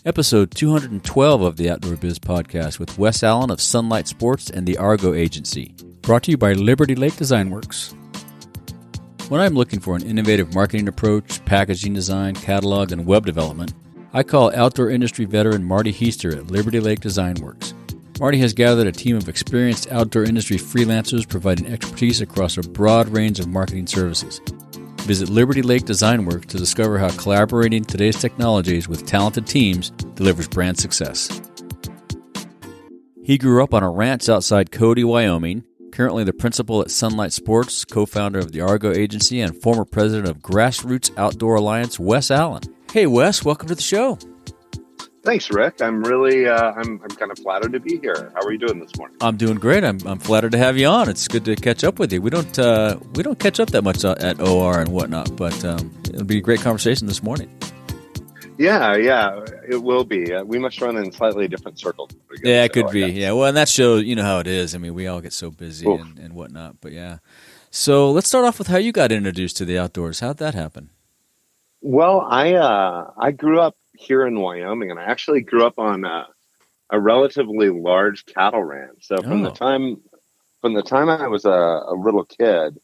Episode 212 of the Outdoor Biz Podcast with Wes Allen of Sunlight Sports and the Argo Agency. Brought to you by Liberty Lake Design Works. When I'm looking for an innovative marketing approach, packaging design, catalog, and web development, I call outdoor industry veteran Marty Heister at Liberty Lake Design Works. Marty has gathered a team of experienced outdoor industry freelancers providing expertise across a broad range of marketing services. Visit Liberty Lake Design Works to discover how collaborating today's technologies with talented teams delivers brand success. He grew up on a ranch outside Cody, Wyoming, currently the principal at Sunlight Sports, co-founder of the Argo Agency, and former president of Grassroots Outdoor Alliance, Wes Allen. Hey, Wes, welcome to the show. Thanks, Rick. I'm really, I'm kind of flattered to be here. How are you doing this morning? I'm doing great. I'm flattered to have you on. It's good to catch up with you. We don't catch up that much at OR and whatnot, but it'll be a great conversation this morning. Yeah, it will be. We must run in slightly different circles. Yeah, it could be. Yeah, well, and that shows, you know how it is. I mean, we all get so busy and whatnot, but yeah. So let's start off with how you got introduced to the outdoors. How'd that happen? Well, I grew up here in Wyoming, and I actually grew up on a relatively large cattle ranch. So from the time I was a little kid,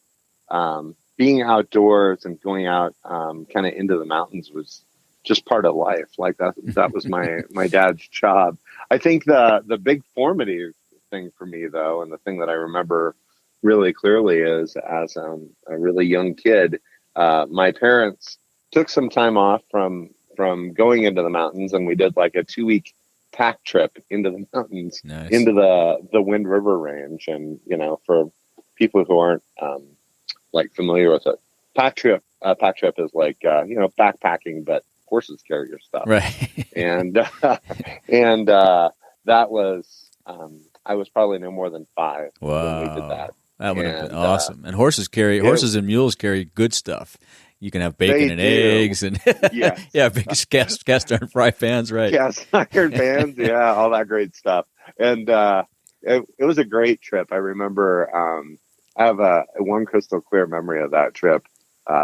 being outdoors and going out kind of into the mountains was just part of life. Like that was my dad's job. I think the big formative thing for me, though, and the thing that I remember really clearly is as a really young kid, my parents took some time off from going into the mountains, and we did like a 2-week pack trip into the mountains, nice. Into the Wind River Range. And, you know, for people who aren't like familiar with it, pack trip is like, backpacking, but horses carry your stuff. Right. And that was, I was probably no more than 5 when we did that. That would have been awesome. And horses and mules carry good stuff. You can have bacon and eggs and big cast iron fry pans, right? Cast iron pans, yeah, all that great stuff. And it was a great trip. I remember I have a one crystal clear memory of that trip,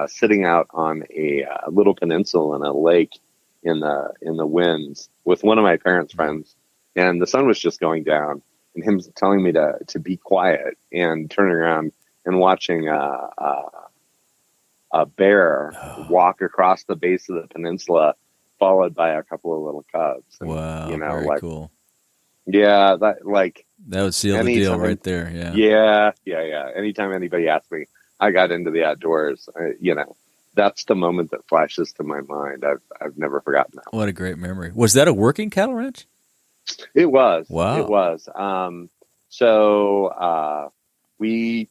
sitting out on a little peninsula in a lake in the winds with one of my parents' friends, and the sun was just going down, and him telling me to be quiet and turning around and watching a bear walk across the base of the peninsula, followed by a couple of little cubs. And, wow, very cool. Yeah, that would seal the deal right there. Yeah. Anytime anybody asks me, I got into the outdoors. That's the moment that flashes to my mind. I've never forgotten that. What a great memory. Was that a working cattle ranch? It was. Wow. It was. So we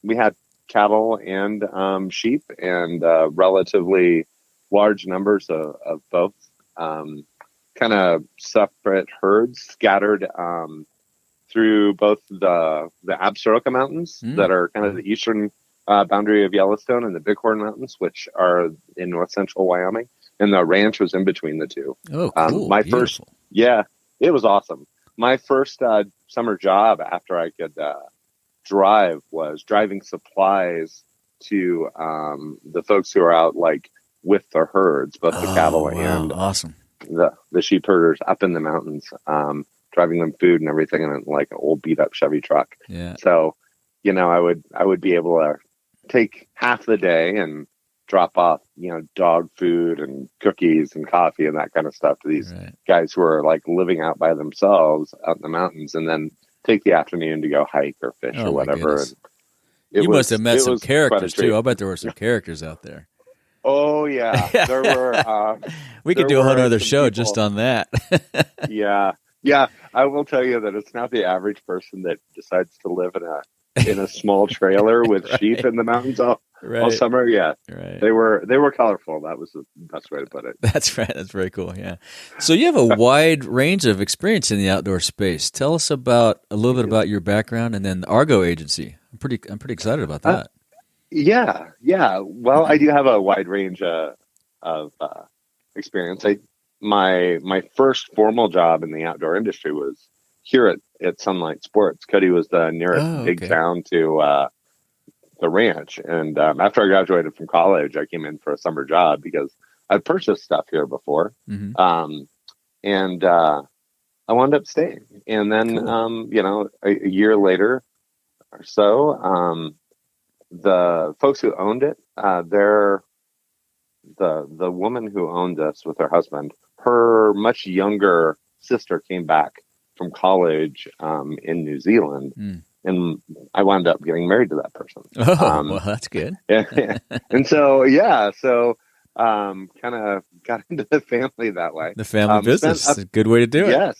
had cattle and sheep, and relatively large numbers of both, kind of separate herds scattered through both the Absaroka Mountains that are kind of the eastern boundary of Yellowstone, and the Bighorn Mountains, which are in north central Wyoming, and the ranch was in between the two. Oh, cool. It was awesome. My first summer job after I could drive was driving supplies to the folks who are out like with the herds, both the cattle and awesome. the sheep herders up in the mountains, driving them food and everything in like an old beat up Chevy truck. Yeah. So, I would be able to take half the day and drop off, dog food and cookies and coffee and that kind of stuff to these guys who are like living out by themselves out in the mountains, and then take the afternoon to go hike or fish or whatever. And you must have met some characters too. I'll bet there were some characters out there. Oh yeah, there were. We could do a whole other show just on that. Yeah. I will tell you that it's not the average person that decides to live in a small trailer with sheep in the mountains all summer. Yeah, right. They were colorful. That was the best way to put it. That's right. That's very cool. Yeah. So you have a wide range of experience in the outdoor space. Tell us a little bit about your background, and then the Argo Agency. I'm pretty excited about that. Yeah. Well, I do have a wide range of experience. My first formal job in the outdoor industry was here at Sunlight Sports. Cody was the nearest big town to the ranch. And after I graduated from college, I came in for a summer job because I'd purchased stuff here before. Mm-hmm. and I wound up staying. And then, Cool. a year later or so, the folks who owned it, the woman who owned this with her husband, her much younger sister came back from college in New Zealand, and I wound up getting married to that person. Oh, well, that's good. And so kind of got into the family that way. The family business, a good way to do it. Yes,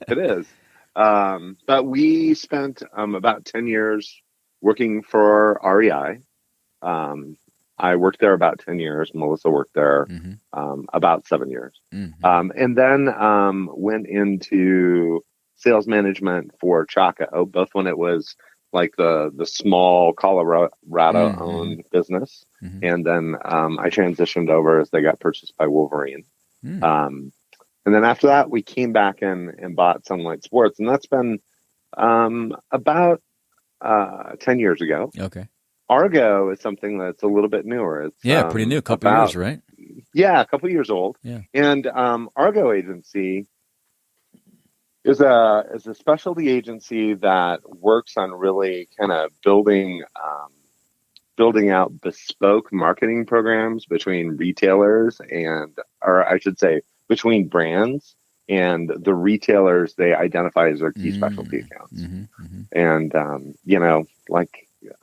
it is. But we spent about 10 years working for REI. I worked there about 10 years. Melissa worked there about 7 years. And then went into sales management for Chaco, both when it was like the small Colorado-owned business. And then I transitioned over as they got purchased by Wolverine. And then after that, we came back and bought Sunlight Sports. And that's been about 10 years ago. Okay. Argo is something that's a little bit newer. It's pretty new, a couple years, right? Yeah, a couple years old. Yeah. And Argo Agency is a specialty agency that works on really kind of building out bespoke marketing programs between retailers or I should say, between brands and the retailers they identify as their key specialty accounts. And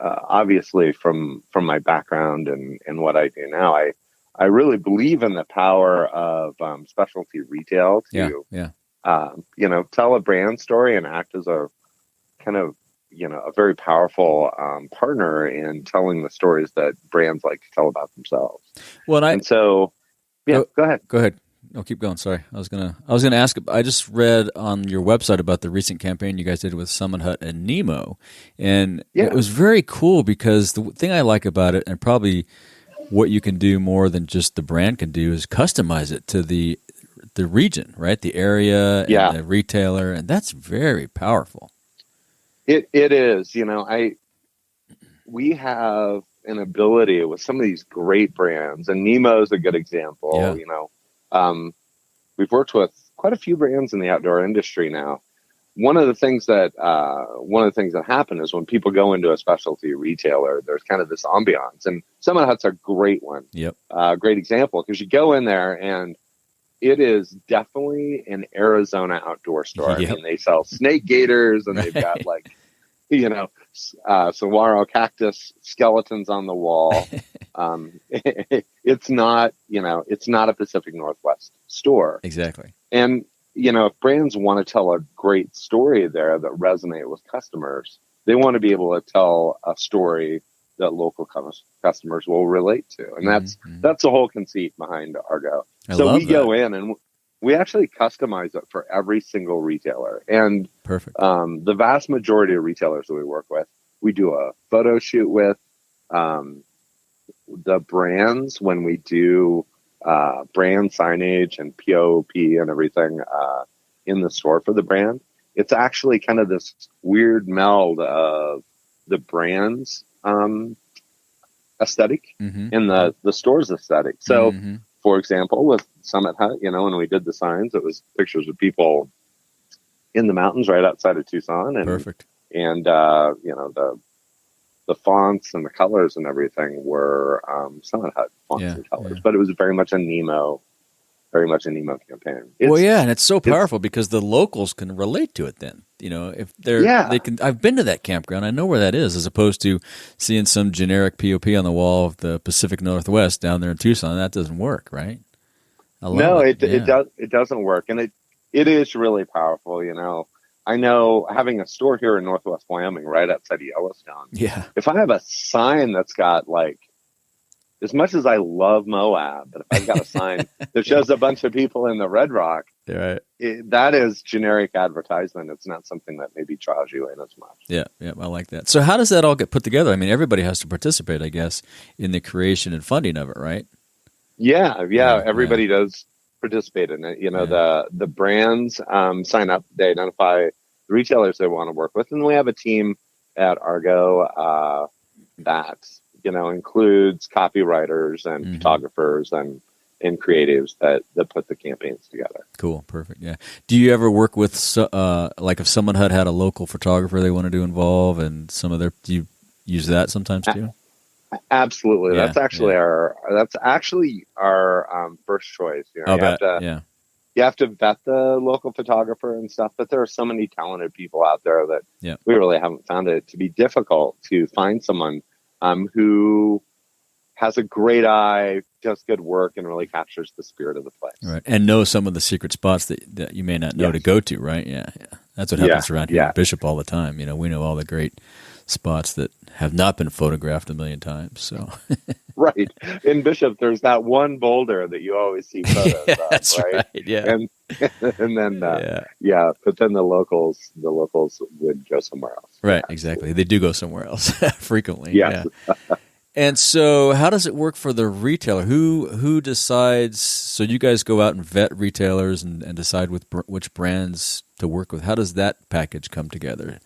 obviously from my background and what I do now, I really believe in the power of specialty retail to tell a brand story and act as a kind of a very powerful partner in telling the stories that brands like to tell about themselves. Well, go ahead. Go ahead. No, keep going. Sorry, I was gonna ask. I just read on your website about the recent campaign you guys did with Summit Hut and Nemo, and it was very cool because the thing I like about it, and probably what you can do more than just the brand can do, is customize it to the region, right? The area, and the retailer, and that's very powerful. It is. We have an ability with some of these great brands, and Nemo is a good example. We've worked with quite a few brands in the outdoor industry now. One of the things that happen is when people go into a specialty retailer, there's kind of this ambiance, and Summit Hut's a great one. Great example, because you go in there and it is definitely an Arizona outdoor store. I mean, they sell snake gators, and they've got saguaro cactus skeletons on the wall. It's not a Pacific Northwest store. Exactly. And, if brands want to tell a great story there that resonate with customers, they want to be able to tell a story that local customers will relate to. And that's the whole conceit behind Argo. So we go in and we actually customize it for every single retailer. And perfect. The vast majority of retailers that we work with, we do a photo shoot with. The brands, when we do brand signage and POP and everything in the store for the brand, it's actually kind of this weird meld of the brand's aesthetic and the store's aesthetic. So, for example, with Summit Hut, when we did the signs, it was pictures of people in the mountains right outside of Tucson. And, perfect. And, the fonts and the colors and everything were Summit Hut fonts and colors, but it was very much a Nemo campaign. And it's so powerful because the locals can relate to it then. If they can, I've been to that campground, I know where that is, as opposed to seeing some generic POP on the wall of the Pacific Northwest down there in Tucson. That doesn't work, right? It doesn't work. And it is really powerful, I know having a store here in Northwest Wyoming, right outside of Yellowstone. Yeah. If I have a sign that's got as much as I love Moab, but if I've got a sign that shows a bunch of people in the Red Rock, that is generic advertisement. It's not something that maybe draws you in as much. Yeah, I like that. So how does that all get put together? I mean, everybody has to participate, I guess, in the creation and funding of it, right? Yeah. Everybody does participate in it. The brands sign up, they identify the retailers they want to work with, and we have a team at Argo that includes copywriters and photographers and and creatives that put the campaigns together. Cool. Perfect. Yeah. Do you ever work with, like if someone had a local photographer they wanted to involve and do you use that sometimes too? Absolutely. Yeah, that's actually our first choice. You know, you have to vet the local photographer and stuff, but there are so many talented people out there that we really haven't found it to be difficult to find someone who has a great eye, does good work, and really captures the spirit of the place. Right, and know some of the secret spots that you may not know to go to, right? Yeah. That's what happens around here in Bishop all the time. You know, we know all the great spots that have not been photographed a million times. So, right. In Bishop, there's that one boulder that you always see photos of, that's right? Yeah. And then, but then the locals would go somewhere else. Right, exactly. They do go somewhere else frequently. Yes. Yeah. And so how does it work for the retailer? Who decides? So you guys go out and vet retailers and decide which brands to work with. How does that package come together?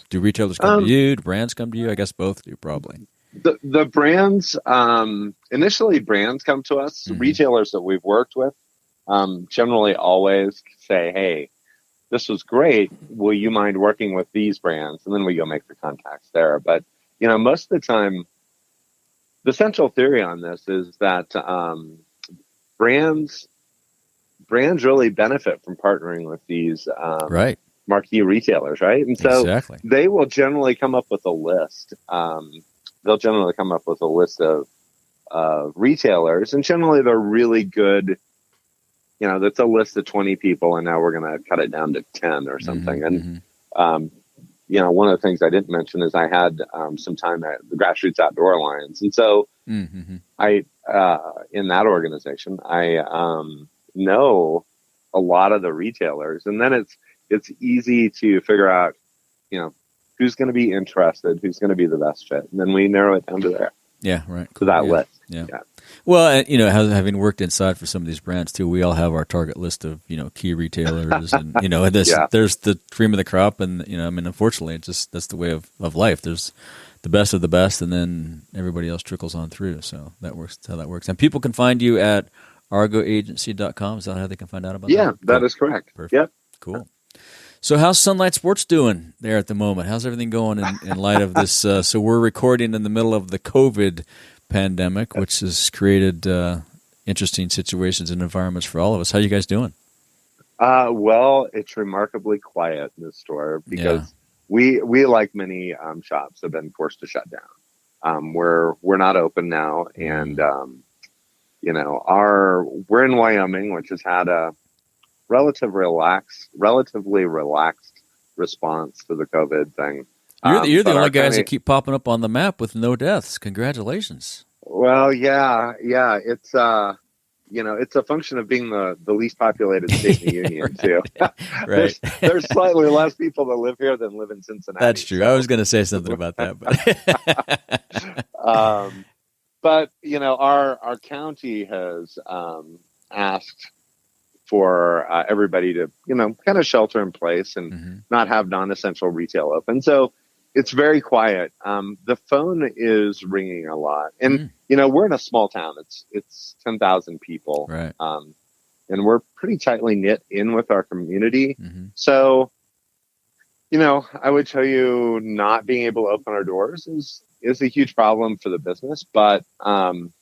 Do retailers come to you? Do brands come to you? I guess both do, probably. The brands, initially brands come to us. Mm-hmm. Retailers that we've worked with generally always say, hey, this was great. Will you mind working with these brands? And then we go make the contacts there. But, you know, most of the time, the central theory on this is that brands really benefit from partnering with these marquee retailers, right? And so they will generally come up with a list. They'll generally come up with a list of retailers, and generally they're really good. You know, that's a list of 20 people, and now we're going to cut it down to 10 or something. Mm-hmm. And you know, one of the things I didn't mention is I had some time at the Grassroots Outdoor Alliance. And so I, in that organization, I know a lot of the retailers. And then it's easy to figure out, you know, who's going to be interested, who's going to be the best fit. And then we narrow it down to there. Yeah, right. To that list. Yeah. Well, you know, having worked inside for some of these brands too, we all have our target list of, you know, key retailers, and you know, there's the cream of the crop, and you know, I mean, unfortunately, that's the way of life. There's the best of the best, and then everybody else trickles on through. So that's how that works. And people can find you at argoagency.com. Is that how they can find out about that? Yeah, that is correct. Perfect. Yep. Cool. So how's Sunlight Sports doing there at the moment? How's everything going in light of this? So we're recording in the middle of the COVID pandemic, which has created interesting situations and environments for all of us. How are you guys doing? Well, it's remarkably quiet in the store because we like many shops, have been forced to shut down. We're not open now, and you know, we're in Wyoming, which has had a relatively relaxed response to the COVID thing. You're the only guys that keep popping up on the map with no deaths. Congratulations. Well, yeah. It's you know, it's a function of being the least populated state in the union too. Right. There's slightly less people that live here than live in Cincinnati. That's true. So. I was going to say something about that, but you know, our county has asked for everybody to, you know, kind of shelter in place and not have non-essential retail open. So it's very quiet. The phone is ringing a lot, and you know, we're in a small town. It's 10,000 people, right? And we're pretty tightly knit in with our community. So, you know, I would tell you, not being able to open our doors is a huge problem for the business. But I'm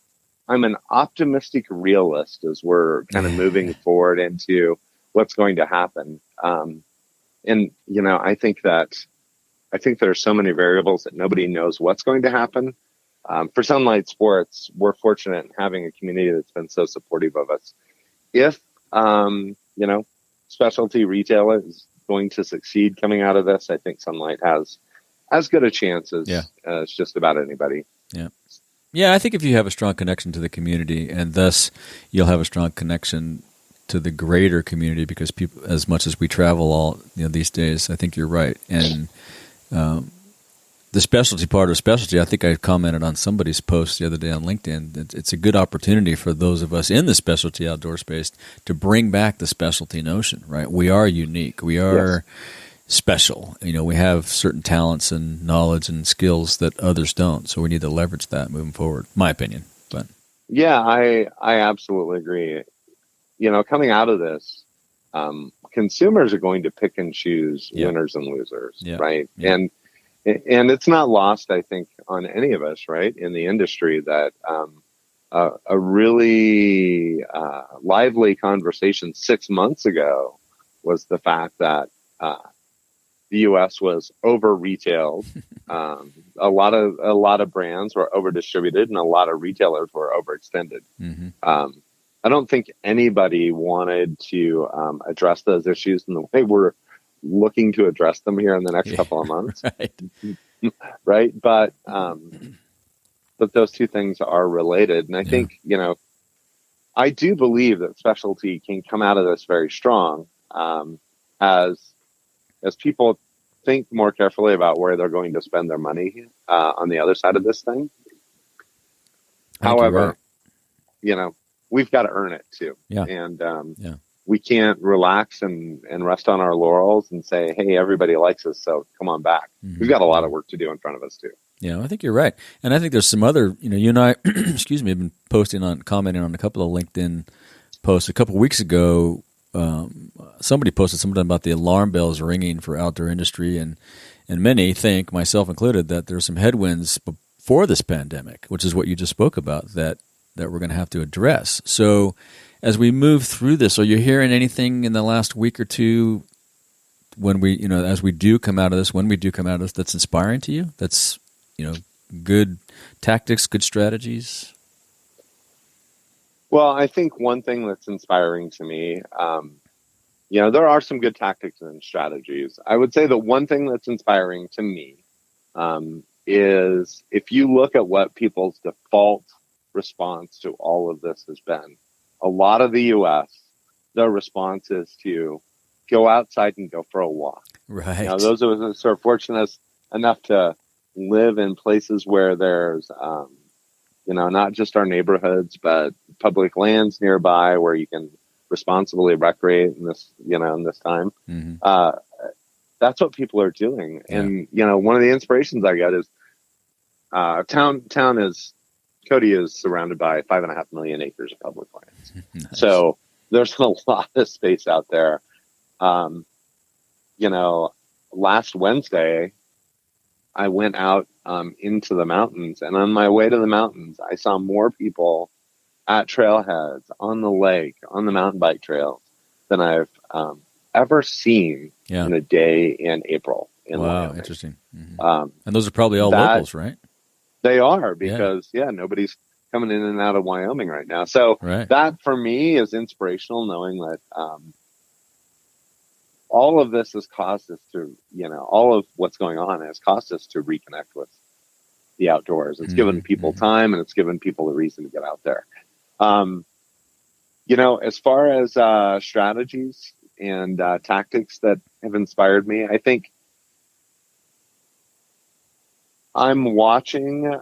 an optimistic realist as we're kind of moving forward into what's going to happen. And you know, I think there are so many variables that nobody knows what's going to happen. For Sunlight Sports, we're fortunate in having a community that's been so supportive of us. If, you know, specialty retail is going to succeed coming out of this, I think Sunlight has as good a chance as just about anybody. Yeah. Yeah, I think if you have a strong connection to the community, and thus you'll have a strong connection to the greater community, because people, as much as we travel these days, I think you're right. And the specialty part of specialty, I think I commented on somebody's post the other day on LinkedIn. It's a good opportunity for those of us in the specialty outdoor space to bring back the specialty notion, right? We are unique. We are special. You know, we have certain talents and knowledge and skills that others don't. So we need to leverage that moving forward, my opinion. But Yeah, I absolutely agree. Coming out of this, consumers are going to pick and choose winners and losers, right? Yeah. And it's not lost, I think, on any of us, right, in the industry that a really lively conversation 6 months ago was the fact that the U.S. was over retailed. A lot of brands were over distributed, and a lot of retailers were overextended. Mm-hmm. I don't think anybody wanted to address those issues in the way we're looking to address them here in the next couple of months, right? But those two things are related, and I think I do believe that specialty can come out of this very strong as people think more carefully about where they're going to spend their money on the other side of this thing. However, we've got to earn it too. Yeah. And we can't relax and rest on our laurels and say, hey, everybody likes us, so come on back. Mm-hmm. We've got a lot of work to do in front of us too. Yeah, I think you're right. And I think there's some other, you and I, excuse me, have been commenting on a couple of LinkedIn posts. A couple of weeks ago, somebody posted something about the alarm bells ringing for outdoor industry, and many think, myself included, that there's some headwinds before this pandemic, which is what you just spoke about, that we're going to have to address. So as we move through this, are you hearing anything in the last week or two when as we do come out of this, that's inspiring to you? That's, good tactics, good strategies? Well, I think one thing that's inspiring to me, there are some good tactics and strategies. I would say the one thing that's inspiring to me is if you look at what people's default response to all of this has been, a lot of the U.S., their response is to go outside and go for a walk. Right. Those of us who are fortunate enough to live in places where there's, not just our neighborhoods, but public lands nearby where you can responsibly recreate in this, in this time. Mm-hmm. That's what people are doing. Yeah. And, one of the inspirations I get is Cody is surrounded by 5.5 million acres of public lands. Nice. So there's a lot of space out there. Last Wednesday, I went out into the mountains, and on my way to the mountains, I saw more people at trailheads, on the lake, on the mountain bike trails than I've ever seen in a day in April. Wow, Wyoming. Interesting. Mm-hmm. And those are probably all locals, right? They are, because nobody's coming in and out of Wyoming right now. So that for me is inspirational, knowing that all of this has caused us to, all of what's going on has caused us to reconnect with the outdoors. It's given people time, and it's given people a reason to get out there. As far as strategies and tactics that have inspired me, I think I'm watching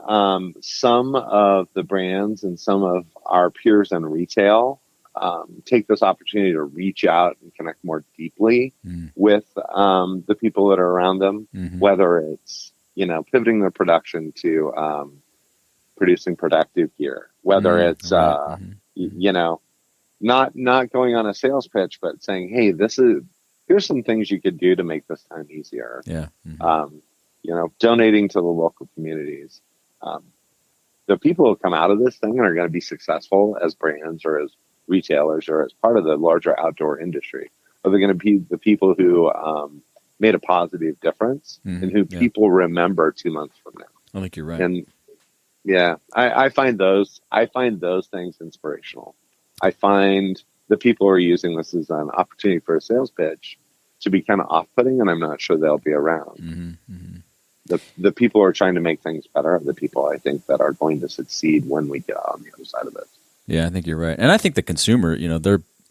some of the brands and some of our peers in retail take this opportunity to reach out and connect more deeply with the people that are around them, whether it's, pivoting their production to producing productive gear, whether it's, not going on a sales pitch, but saying, hey, here's some things you could do to make this time easier. Yeah. Donating to the local communities. The people who come out of this thing are going to be successful as brands or as retailers or as part of the larger outdoor industry. Are they going to be the people who made a positive difference and who people remember 2 months from now? I think you're right. And I find those things inspirational. I find the people who are using this as an opportunity for a sales pitch to be kind of off-putting, and I'm not sure they'll be around. The people who are trying to make things better are the people I think that are going to succeed when we get on the other side of this. Yeah, I think you're right. And I think the consumer,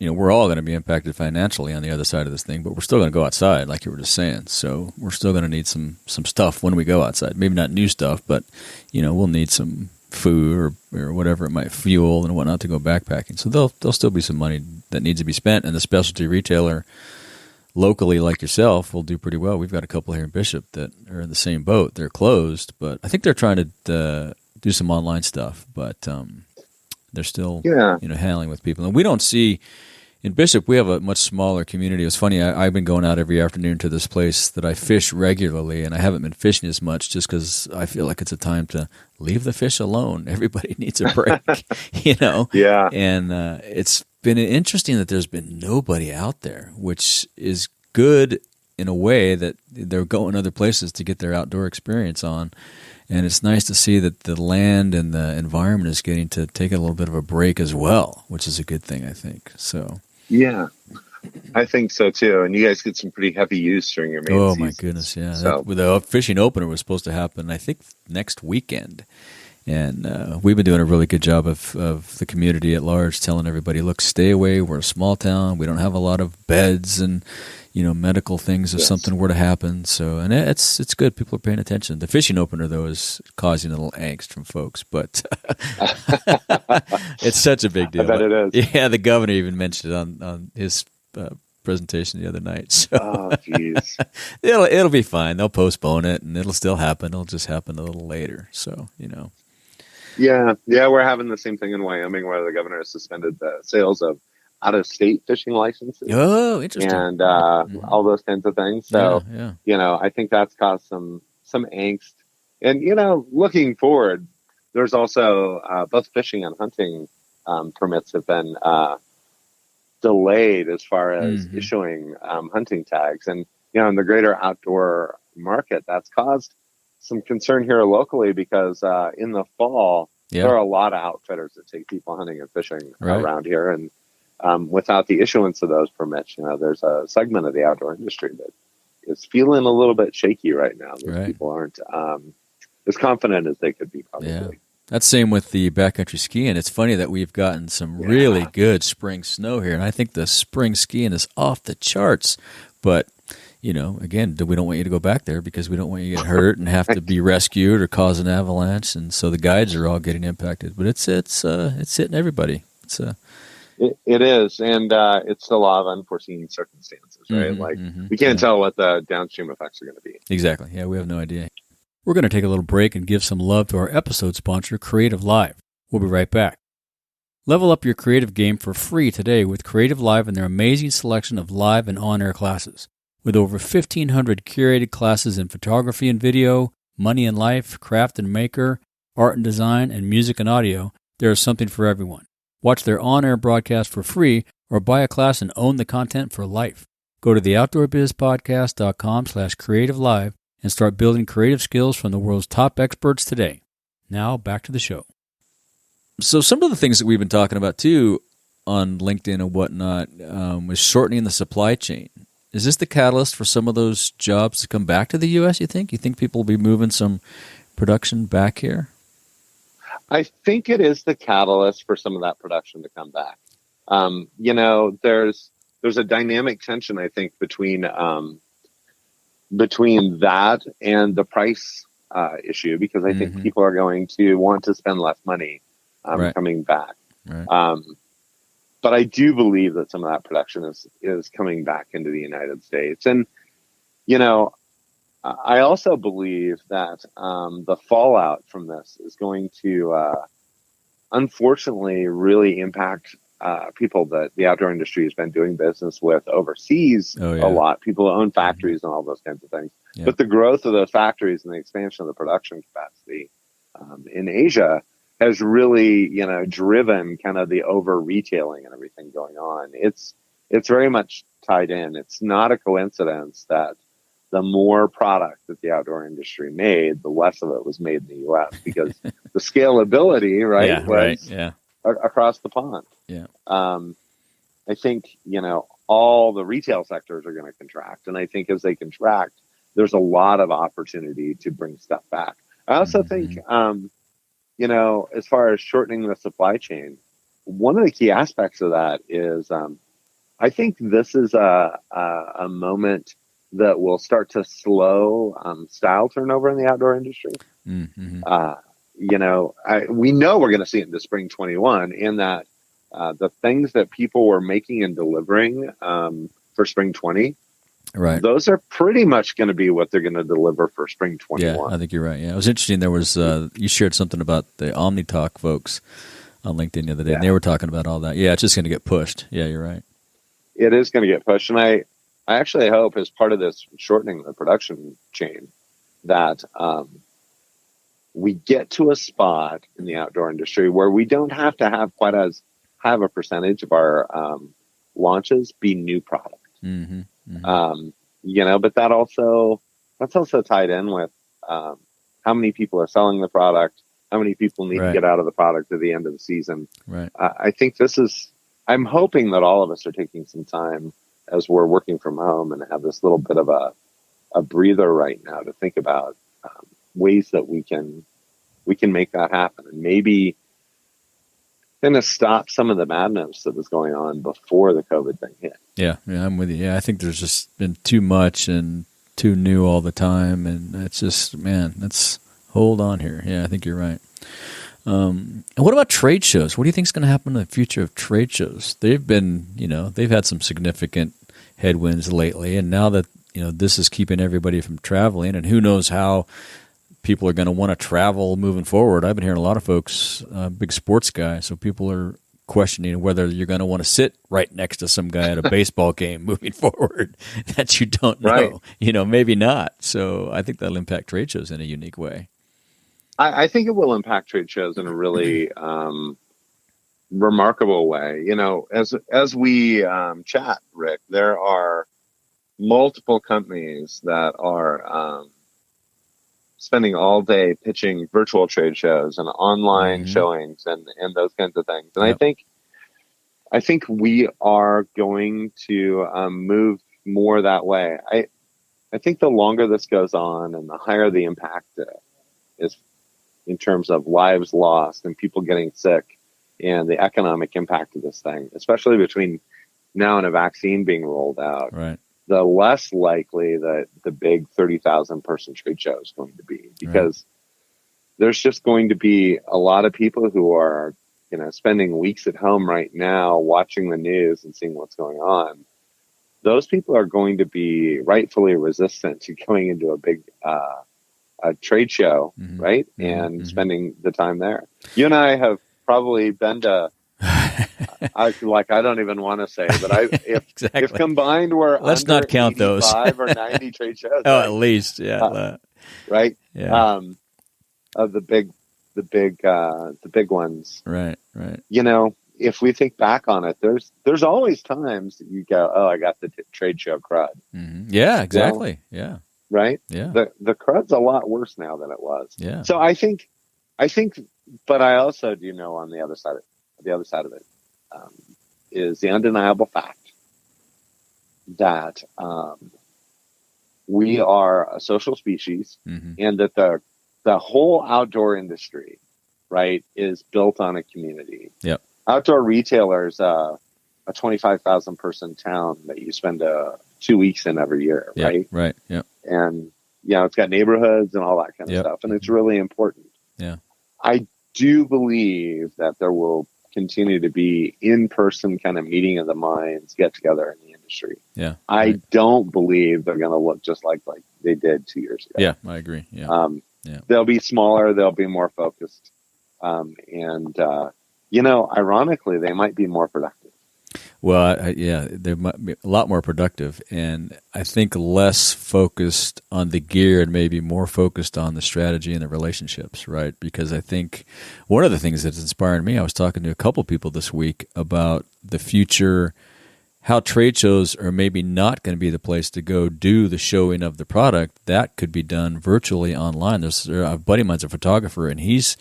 we're all going to be impacted financially on the other side of this thing, but we're still going to go outside, like you were just saying. So we're still going to need some stuff when we go outside. Maybe not new stuff, but, we'll need some food or whatever it might, fuel and whatnot to go backpacking. So there'll still be some money that needs to be spent, and the specialty retailer locally, like yourself, will do pretty well. We've got a couple here in Bishop that are in the same boat. They're closed, but I think they're trying to do some online stuff, but They're still, Yeah. handling with people. And we don't see, in Bishop, we have a much smaller community. It's funny, I've been going out every afternoon to this place that I fish regularly, and I haven't been fishing as much just because I feel like it's a time to leave the fish alone. Everybody needs a break, Yeah. And it's been interesting that there's been nobody out there, which is good in a way that they're going other places to get their outdoor experience on. And it's nice to see that the land and the environment is getting to take a little bit of a break as well, which is a good thing, I think. So, yeah, I think so too. And you guys get some pretty heavy use during your main season. Oh my goodness, yeah. So. The fishing opener was supposed to happen, I think, next weekend. And we've been doing a really good job of the community at large, telling everybody, look, stay away. We're a small town. We don't have a lot of beds and medical things if something were to happen. So, and it's good. People are paying attention. The fishing opener, though, is causing a little angst from folks, but it's such a big deal. I bet it is. Yeah, the governor even mentioned it on his presentation the other night. So, oh, jeez. it'll be fine. They'll postpone it, and it'll still happen. It'll just happen a little later. So, Yeah, we're having the same thing in Wyoming, where the governor has suspended the sales of out-of-state fishing licenses. Oh, interesting. And all those kinds of things. So, I think that's caused some angst. And, looking forward, there's also both fishing and hunting permits have been delayed as far as issuing hunting tags. And, in the greater outdoor market, that's caused some concern here locally because in the fall, there are a lot of outfitters that take people hunting and fishing around here. And without the issuance of those permits, there's a segment of the outdoor industry that is feeling a little bit shaky right now. Those people aren't as confident as they could be, probably. Yeah. That's same with the backcountry skiing. It's funny that we've gotten some really good spring snow here, and I think the spring skiing is off the charts. But, again, we don't want you to go back there because we don't want you to get hurt and have to be rescued or cause an avalanche, and so the guides are all getting impacted. But it's hitting everybody. It is, and it's a lot of unforeseen circumstances, right? We can't tell what the downstream effects are going to be. Exactly. Yeah, we have no idea. We're going to take a little break and give some love to our episode sponsor, Creative Live. We'll be right back. Level up your creative game for free today with Creative Live and their amazing selection of live and on-air classes. With over 1,500 curated classes in photography and video, money and life, craft and maker, art and design, and music and audio, there is something for everyone. Watch their on-air broadcast for free or buy a class and own the content for life. Go to theoutdoorbizpodcast.com/creativelive and start building creative skills from the world's top experts today. Now, back to the show. So some of the things that we've been talking about, too, on LinkedIn and whatnot, was shortening the supply chain. Is this the catalyst for some of those jobs to come back to the U.S., you think? You think people will be moving some production back here? I think it is the catalyst for some of that production to come back. There's a dynamic tension, I think, between that and the price issue, because I think people are going to want to spend less money coming back. Right. But I do believe that some of that production is coming back into the United States. And, I also believe that the fallout from this is going to, unfortunately, really impact people that the outdoor industry has been doing business with overseas a lot. People who own factories and all those kinds of things. Yeah. But the growth of those factories and the expansion of the production capacity in Asia has really, driven kind of the over retailing and everything going on. It's very much tied in. It's not a coincidence that the more product that the outdoor industry made, the less of it was made in the U.S. because the scalability, was across the pond. Yeah. I think, all the retail sectors are going to contract. And I think as they contract, there's a lot of opportunity to bring stuff back. I also think, as far as shortening the supply chain, one of the key aspects of that is I think this is a moment that will start to slow style turnover in the outdoor industry. We know we're going to see it into spring 21 in that the things that people were making and delivering for spring 20, those are pretty much going to be what they're going to deliver for spring 21. Yeah, I think you're right. Yeah, it was interesting. There was you shared something about the OmniTalk folks on LinkedIn the other day, and they were talking about all that. Yeah, it's just going to get pushed. Yeah, you're right. It is going to get pushed, and I actually hope, as part of this shortening the production chain, that we get to a spot in the outdoor industry where we don't have to have quite as high of a percentage of our launches be new product. Mm-hmm, mm-hmm. But that's also tied in with how many people are selling the product, how many people need to get out of the product at the end of the season. Right. I think I'm hoping that all of us are taking some time as we're working from home and have this little bit of a breather right now to think about ways that we can make that happen, and maybe kind of stop some of the madness that was going on before the COVID thing hit. Yeah, I'm with you. Yeah, I think there's just been too much and too new all the time, and it's just, man, let's hold on here. Yeah, I think you're right. And what about trade shows? What do you think is going to happen in the future of trade shows? They've been, they've had some significant headwinds lately, and now that, this is keeping everybody from traveling, and who knows how people are going to want to travel moving forward. I've been hearing a lot of folks, big sports guy, so people are questioning whether you're going to want to sit right next to some guy at a baseball game moving forward that you don't know. Right. Maybe not. So I think that'll impact trade shows in a unique way. I think it will impact trade shows in a really remarkable way. As we chat, Rick, there are multiple companies that are spending all day pitching virtual trade shows and online showings and those kinds of things. And yep. I think we are going to move more that way. I think the longer this goes on and the higher the impact is in terms of lives lost and people getting sick and the economic impact of this thing, especially between now and a vaccine being rolled out. Right. The less likely that the big 30,000 person trade show is going to be, because there's just going to be a lot of people who are, spending weeks at home right now watching the news and seeing what's going on. Those people are going to be rightfully resistant to going into a big a trade show, right? And spending the time there. You and I have probably been to, I don't even want to say, but if combined we're let's not count those 5 or 90 trade shows. Oh, right? At least, yeah, right. Yeah, of the big ones. Right. If we think back on it, there's always times that you go, oh, I got the trade show crud. Mm-hmm. Yeah, exactly. Yeah. Right. Yeah. The crud's a lot worse now than it was. Yeah. So I think, but I also do know on the other side of it, is the undeniable fact that we are a social species, and that the whole outdoor industry, right, is built on a community. Yep. Outdoor retailers, a 25,000 person town that you spend 2 weeks in every year, right? Right. Yep. And it's got neighborhoods and all that kind of stuff, and it's really important. Yeah. I do believe that there will continue to be in-person kind of meeting of the minds, get together in the industry. Yeah. I don't believe they're going to look just like they did 2 years ago. Yeah, I agree. Yeah. They'll be smaller. They'll be more focused. Ironically, they might be more productive. Well, they might be a lot more productive, and I think less focused on the gear and maybe more focused on the strategy and the relationships, right? Because I think one of the things that's inspiring me, I was talking to a couple people this week about the future, how trade shows are maybe not going to be the place to go do the showing of the product. That could be done virtually online. There's a buddy of mine's a photographer, and he's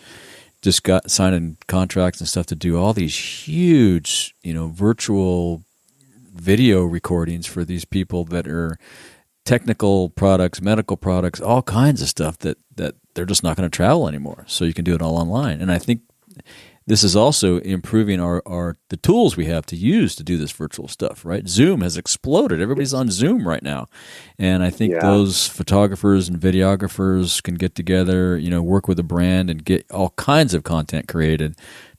just got signing contracts and stuff to do all these huge, virtual video recordings for these people that are technical products, medical products, all kinds of stuff that they're just not going to travel anymore. So you can do it all online. And I think this is also improving the tools we have to use to do this virtual stuff, right? Zoom has exploded. Everybody's on Zoom right now. And I think those photographers and videographers can get together, work with a brand and get all kinds of content created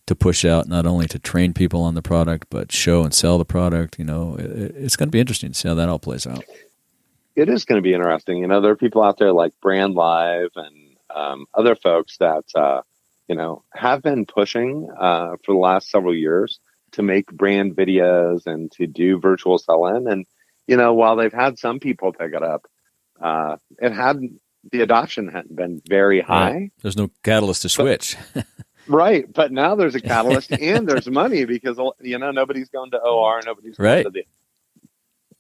to push out, not only to train people on the product, but show and sell the product. It's going to be interesting to see how that all plays out. It is going to be interesting. There are people out there like Brand Live and other folks that have been pushing for the last several years to make brand videos and to do virtual sell-in. And, while they've had some people pick it up, the adoption hadn't been very high. Right. There's no catalyst to switch. Right. But now there's a catalyst and there's money because, nobody's going to OR, nobody's going to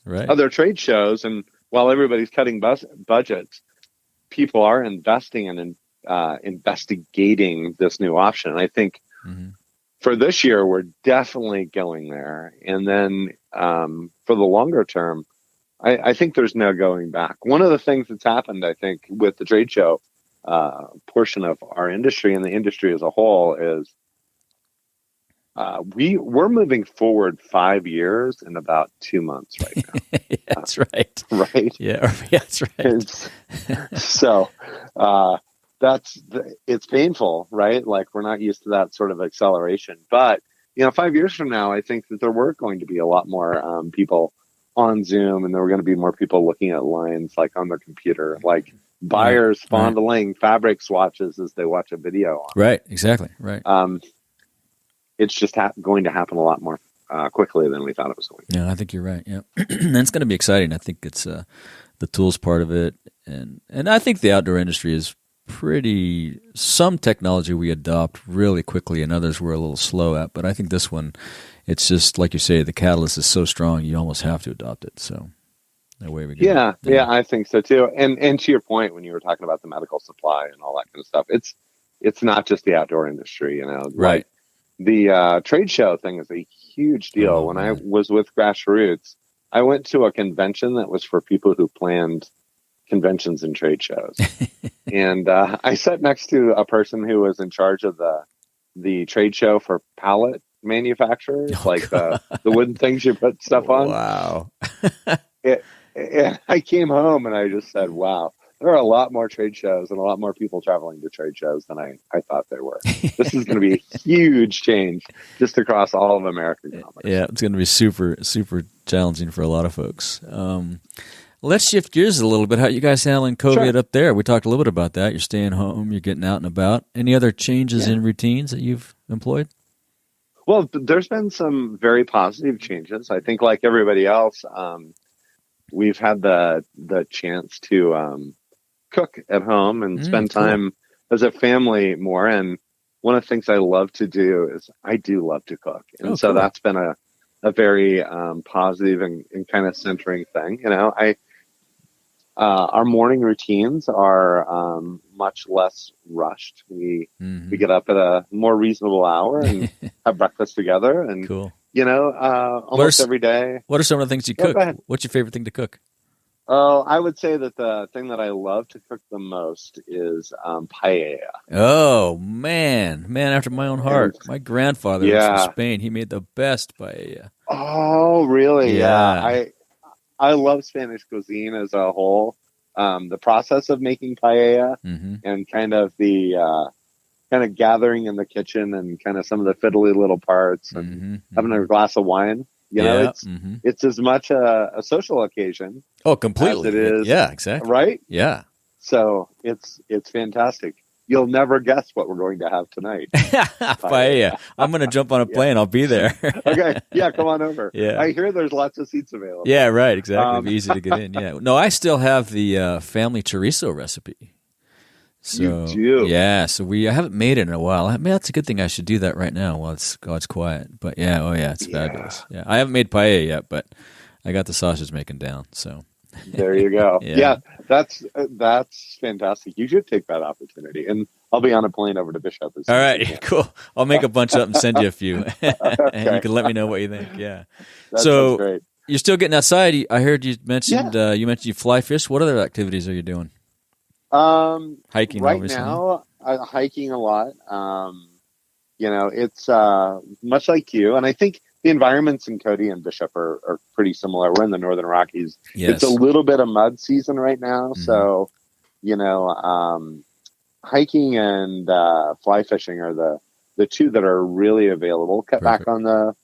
the other trade shows. And while everybody's cutting budgets, people are investing and investigating this new option. And I think for this year, we're definitely going there. And then for the longer term, I think there's no going back. One of the things that's happened, I think, with the trade show portion of our industry and the industry as a whole is we're moving forward 5 years in about 2 months right now. That's right. Right? Yeah, that's right. So it's painful, right? Like we're not used to that sort of acceleration. But, 5 years from now, I think that there were going to be a lot more people on Zoom, and there were going to be more people looking at lines like on their computer, like buyers fondling fabric swatches as they watch a video on. Right, exactly, right. It's just going to happen a lot more quickly than we thought it was going to. Yeah, I think you're right, yeah. And it's going to be exciting. I think it's the tools part of it, and I think the outdoor industry is some technology we adopt really quickly and others we're a little slow at, but I think this one, it's just like you say, the catalyst is so strong you almost have to adopt it. So that way we go. Yeah, I think so too. And to your point, when you were talking about the medical supply and all that kind of stuff, it's not just the outdoor industry, Right. Like the trade show thing is a huge deal. When I was with Grassroots, I went to a convention that was for people who planned conventions and trade shows. And I sat next to a person who was in charge of the trade show for pallet manufacturers, the wooden things you put stuff on. Wow. I came home and I just said, wow, there are a lot more trade shows and a lot more people traveling to trade shows than I thought there were. This is going to be a huge change just across all of American commerce. Yeah, it's going to be super, super challenging for a lot of folks. Let's shift gears a little bit. How you guys handling COVID up there? We talked a little bit about that. You're staying home. You're getting out and about. Any other changes in routines that you've employed? Well, there's been some very positive changes. I think like everybody else, we've had the chance to cook at home and spend time as a family more. And one of the things I love to do is I do love to cook. And so that's been a very positive and kind of centering thing. Our morning routines are much less rushed. We get up at a more reasonable hour and have breakfast together. And almost every day. What are some of the things you cook? What's your favorite thing to cook? Oh, I would say that the thing that I love to cook the most is paella. Oh man, after my own heart. My grandfather was from Spain. He made the best paella. Oh, really? Yeah. I love Spanish cuisine as a whole. The process of making paella and kind of the gathering in the kitchen and kind of some of the fiddly little parts and having a glass of wine. It's as much a social occasion. Oh, completely. As it is. Yeah, exactly. Right? Yeah. So it's fantastic. You'll never guess what we're going to have tonight. Paella. I'm going to jump on a plane. I'll be there. Okay. Yeah, come on over. Yeah. I hear there's lots of seats available. Yeah, right. Exactly. It'd be easy to get in. Yeah. No, I still have the family chorizo recipe. So, you do? Yeah. So I haven't made it in a while. I mean, that's a good thing. I should do that right now while it's quiet. But it's fabulous. Yeah. I haven't made paella yet, but I got the sausage making down. So there you go. Yeah, that's fantastic. You should take that opportunity, and I'll be on a plane over to Bishop. All right, cool. I'll make a bunch up and send you a few, and you can let me know what you think. Yeah. That sounds great. You're still getting outside. I heard you mentioned you fly fish. What other activities are you doing? Hiking right obviously. Now. Hiking a lot. It's much like you, and I think the environments in Cody and Bishop are pretty similar. We're in the Northern Rockies. Yes. It's a little bit of mud season right now. So, hiking and fly fishing are the two that are really available. Cut back on the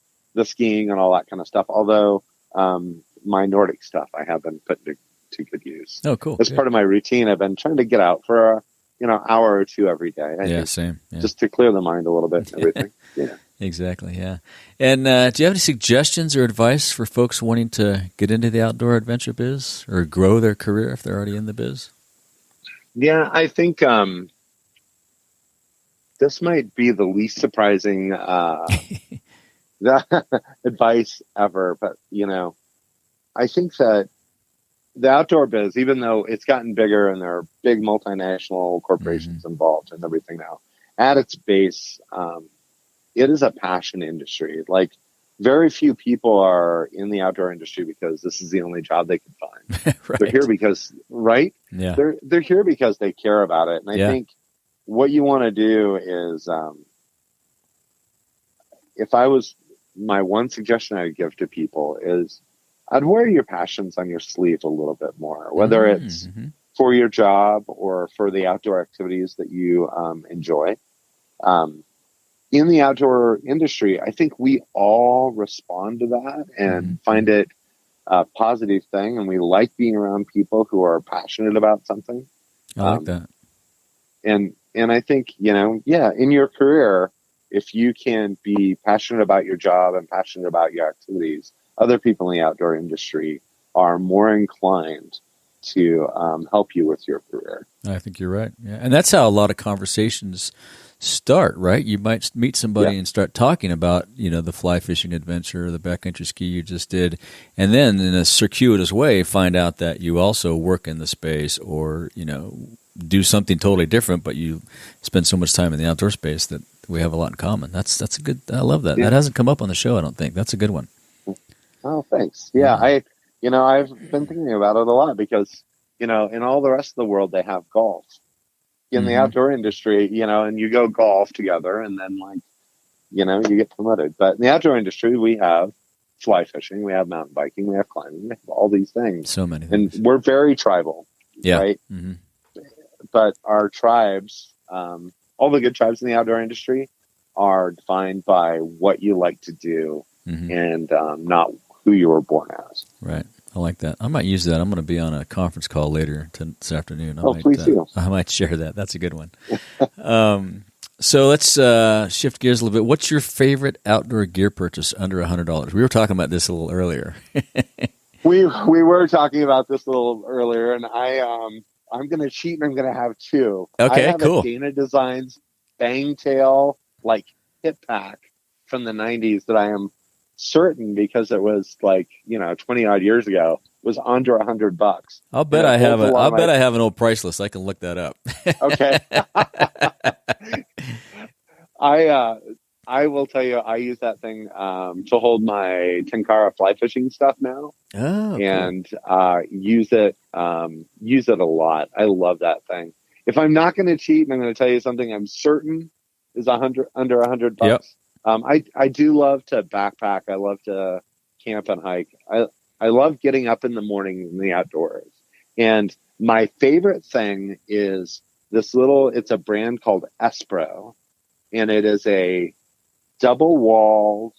skiing and all that kind of stuff. Although my Nordic stuff I have been putting to good use. Oh, cool. As part of my routine, I've been trying to get out for hour or two every day. I think, same. Yeah. Just to clear the mind a little bit and everything. Yeah. Exactly, yeah. And do you have any suggestions or advice for folks wanting to get into the outdoor adventure biz or grow their career if they're already in the biz? Yeah, I think this might be the least surprising advice ever, but I think that the outdoor biz, even though it's gotten bigger and there are big multinational corporations involved and everything now, at its base, it is a passion industry. Like, very few people are in the outdoor industry because this is the only job they can find. Right. They're here because, right? Yeah. They're here because they care about it. And I think what you want to do is, my one suggestion I would give to people is I'd wear your passions on your sleeve a little bit more, whether it's for your job or for the outdoor activities that you enjoy. In the outdoor industry, I think we all respond to that and find it a positive thing. And we like being around people who are passionate about something. I like that. And I think, in your career, if you can be passionate about your job and passionate about your activities, other people in the outdoor industry are more inclined to help you with your career. I think you're right. Yeah. And that's how a lot of conversations start, right? You might meet somebody and start talking about, the fly fishing adventure, the backcountry ski you just did, and then in a circuitous way find out that you also work in the space or, do something totally different, but you spend so much time in the outdoor space that we have a lot in common. That's a good, I love that. Yeah. That hasn't come up on the show, I don't think. That's a good one. Oh, thanks. Yeah, I've been thinking about it a lot because, in all the rest of the world, they have golf. In the outdoor industry, and you go golf together and then you get promoted. But in the outdoor industry, we have fly fishing, we have mountain biking, we have climbing, we have all these things. So many things. And we're very tribal, right? Mm-hmm. But our tribes, all the good tribes in the outdoor industry are defined by what you like to do and not who you were born as. Right. I like that. I might use that. I'm going to be on a conference call later this afternoon. Please do. I might share that. That's a good one. So let's shift gears a little bit. What's your favorite outdoor gear purchase under $100? We were talking about this a little earlier. we were talking about this a little earlier, and I'm going to cheat and I'm going to have two. Okay, I have cool. a Dana Designs Bangtail hip pack from the 90s that I am certain, because it was 20 odd years ago, was under $100. I'll bet I have I have an old price list. I can look that up. Okay. I will tell you, I use that thing to hold my Tenkara fly fishing stuff now. Oh, and use it a lot. I love that thing. If I'm not going to cheat, and I'm going to tell you something I'm certain is under $100. Yep. I do love to backpack. I love to camp and hike. I love getting up in the morning in the outdoors. And my favorite thing is it's a brand called Espro, and it is a double-walled,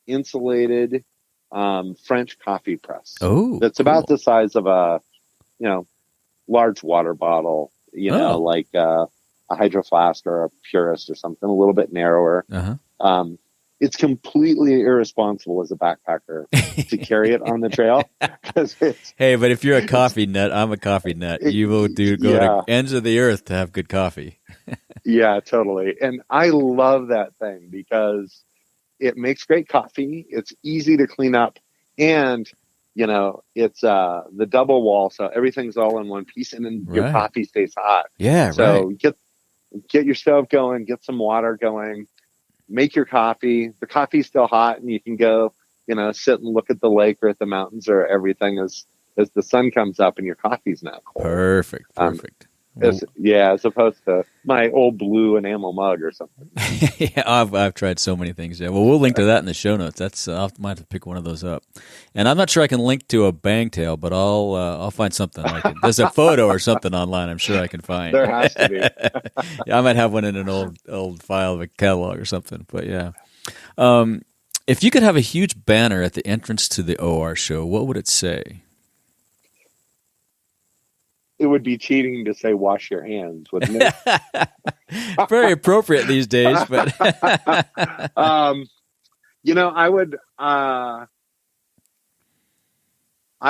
insulated French coffee press. Oh, that's about the size of a large water bottle. Like a Hydro Flask or a Purist or something, a little bit narrower. It's completely irresponsible as a backpacker to carry it on the trail. Hey, but if you're a coffee nut, I'm a coffee nut. You will go to ends of the earth to have good coffee. Yeah, totally. And I love that thing because it makes great coffee. It's easy to clean up, and it's the double wall, so everything's all in one piece, and then your coffee stays hot. Yeah, so get your stove going, get some water going. Make your coffee. The coffee's still hot, and you can go, sit and look at the lake or at the mountains or everything as the sun comes up, and your coffee's not cold. Perfect. As opposed to my old blue enamel mug or something. Yeah, I've tried so many things. Yeah, well, we'll link to that in the show notes. I might have to pick one of those up. And I'm not sure I can link to a Bangtail, but I'll find something. There's a photo or something online. I'm sure I can find. There has to be. Yeah, I might have one in an old file of a catalog or something. But yeah, if you could have a huge banner at the entrance to the OR show, what would it say? it would be cheating to say wash your hands, wouldn't it? Very appropriate these days, but I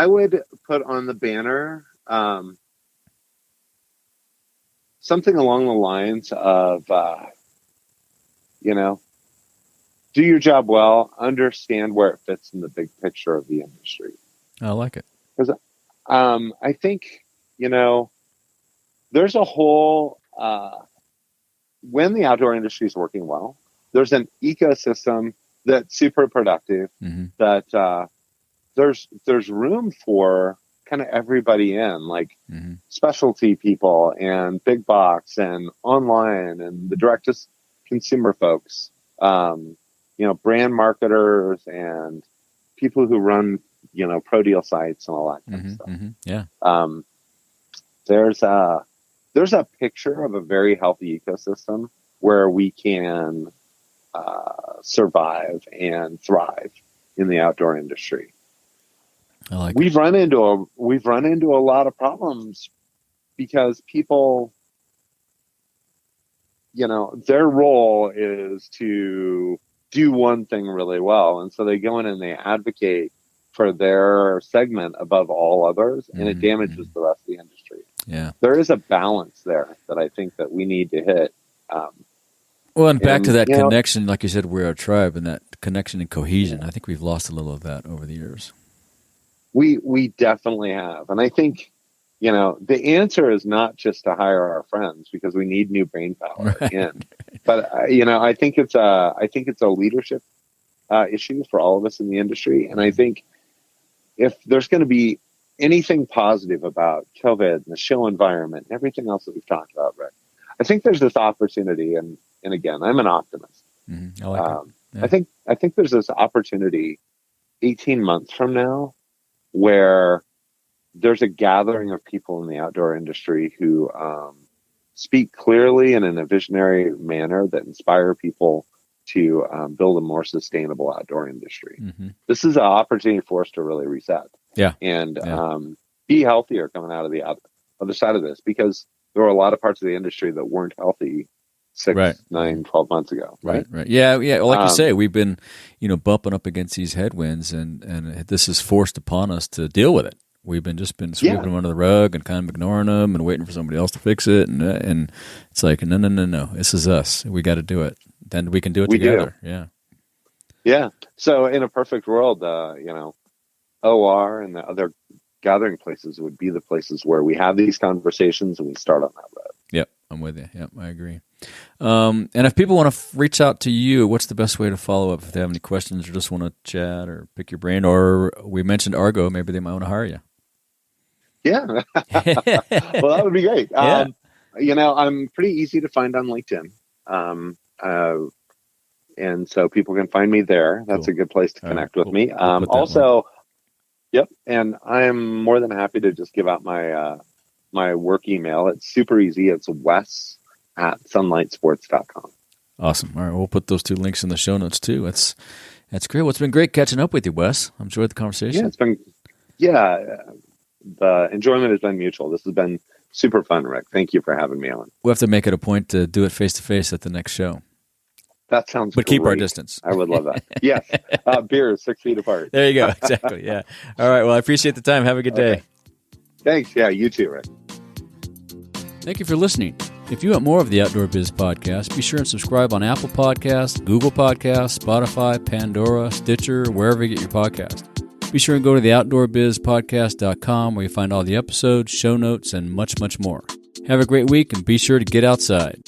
would put on the banner something along the lines of, do your job well, understand where it fits in the big picture of the industry. I like it. Because I think, there's a whole, when the outdoor industry is working well, there's an ecosystem that's super productive, that there's room for kind of everybody in, like specialty people and big box and online and the direct to consumer folks, brand marketers and people who run, pro deal sites and all that kind of stuff. Yeah. There's a picture of a very healthy ecosystem where we can survive and thrive in the outdoor industry. We've run into a lot of problems because people, their role is to do one thing really well, and so they go in and they advocate for their segment above all others, and it damages the rest of the industry. Yeah, there is a balance there that I think that we need to hit. And back to that connection, like you said, we're a tribe, and that connection and cohesion. I think we've lost a little of that over the years. We definitely have. And I think, the answer is not just to hire our friends, because we need new brain power in. But, I think it's a leadership issue for all of us in the industry. And I think if there's going to be anything positive about COVID and the show environment and everything else that we've talked about, Rick, I think there's this opportunity. And again, I'm an optimist. I like it. Yeah. I think there's this opportunity 18 months from now where there's a gathering of people in the outdoor industry who speak clearly and in a visionary manner that inspire people to build a more sustainable outdoor industry. This is an opportunity for us to really reset and be healthier coming out of the other side of this, because there were a lot of parts of the industry that weren't healthy 6, 9, 12 months ago. Right. Yeah. Well, like you say, we've been, bumping up against these headwinds, and this is forced upon us to deal with it. We've been sweeping them under the rug and kind of ignoring them and waiting for somebody else to fix it. And it's like, no. This is us. We got to do it. Then we can do it together. Yeah. Yeah. So in a perfect world, OR and the other gathering places would be the places where we have these conversations and we start on that road. Yep. I'm with you. Yep. I agree. And if people want to reach out to you, what's the best way to follow up if they have any questions or just want to chat or pick your brain? Or we mentioned Argo, maybe they might want to hire you. Yeah. Well, that would be great. Yeah. I'm pretty easy to find on LinkedIn. And so people can find me there. That's a good place to connect with me. Yep. And I'm more than happy to just give out my work email. It's super easy. It's wes@sunlightsports.com. Awesome. All right. We'll put those two links in the show notes too. That's great. Well, it's been great catching up with you, Wes. I've enjoyed the conversation. The enjoyment has been mutual. This has been super fun, Rick. Thank you for having me on. We'll have to make it a point to do it face to face at the next show. That sounds But great. Keep our distance. I would love that. Yes. Beers 6 feet apart. There you go. Exactly. Yeah. All right. Well, I appreciate the time. Have a good day. Thanks. Yeah, you too, Rick. Thank you for listening. If you want more of the Outdoor Biz Podcast, be sure and subscribe on Apple Podcasts, Google Podcasts, Spotify, Pandora, Stitcher, wherever you get your podcast. Be sure and go to the outdoorbizpodcast.com where you find all the episodes, show notes, and much, much more. Have a great week and be sure to get outside.